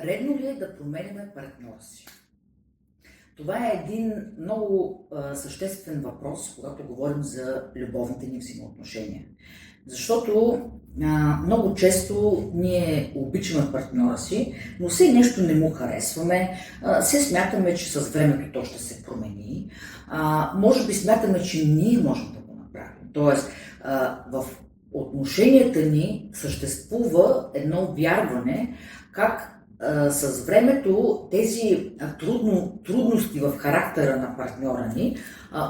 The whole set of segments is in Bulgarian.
Редно ли е да променяме партньора си? Това е един много съществен въпрос, когато говорим за любовните ни взаимоотношения. Защото много често ние обичаме партньора си, но все нещо не му харесваме, все смятаме, че с времето то ще се промени, може би смятаме, че ние можем да го направим. Тоест, в отношенията ни съществува едно вярване, как с времето тези трудности в характера на партньора ни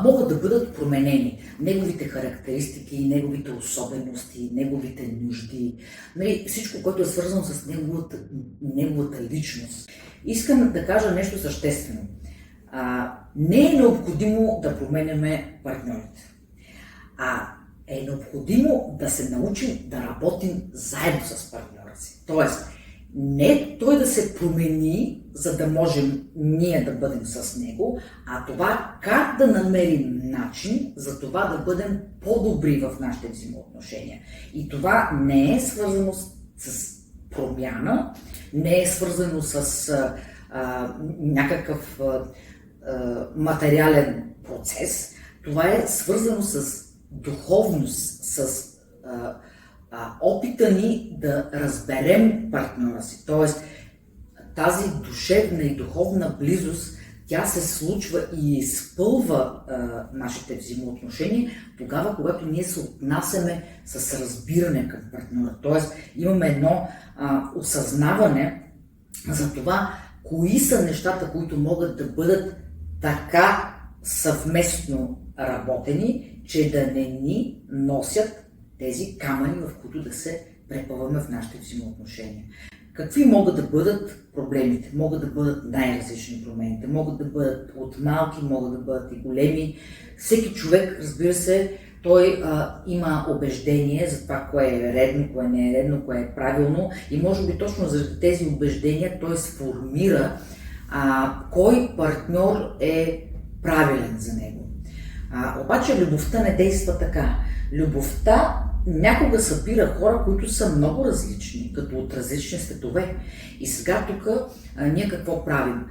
могат да бъдат променени. Неговите характеристики, неговите особености, неговите нужди, всичко, което е свързано с неговата личност. Искам да кажа нещо съществено. Не е необходимо да променяме партньорите, а е необходимо да се научим да работим заедно с партньора си. Тоест, не той да се промени, за да можем ние да бъдем с него, а това как да намерим начин за това да бъдем по-добри в нашите взаимоотношения. И това не е свързано с промяна, не е свързано с някакъв материален процес. Това е свързано с духовност, с опита ни да разберем партньора си. Тоест, тази душевна и духовна близост, тя се случва и изпълва нашите взаимоотношения тогава, когато ние се отнасяме с разбиране към партньора. Тоест, имаме едно осъзнаване за това, кои са нещата, които могат да бъдат така съвместно работени, че да не ни носят тези камъни, в които да се препъваме в нашите взаимоотношения. Какви могат да бъдат проблемите? Могат да бъдат най-различни промените, могат да бъдат от малки, могат да бъдат и големи. Всеки човек, разбира се, той има убеждение за това, кое е редно, кое не е редно, кое е правилно, и може би точно заради тези убеждения той сформира кой партньор е правилен за него. Обаче любовта не действа така. Любовта някога събира хора, които са много различни, като от различни светове. И сега тук ние какво правим?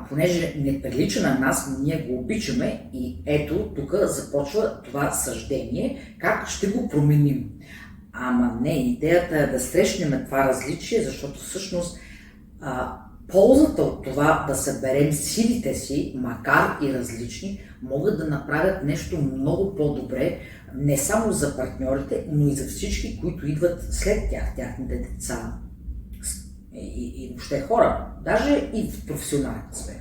Понеже не прилича на нас, но ние го обичаме, и ето тук започва това съждение, как ще го променим. Ама не, идеята е да срещнем това различие, защото всъщност ползата от това да съберем силите си, макар и различни, могат да направят нещо много по-добре, не само за партньорите, но и за всички, които идват след тях, тяхните деца и въобще хора, даже и в професионалната сфера.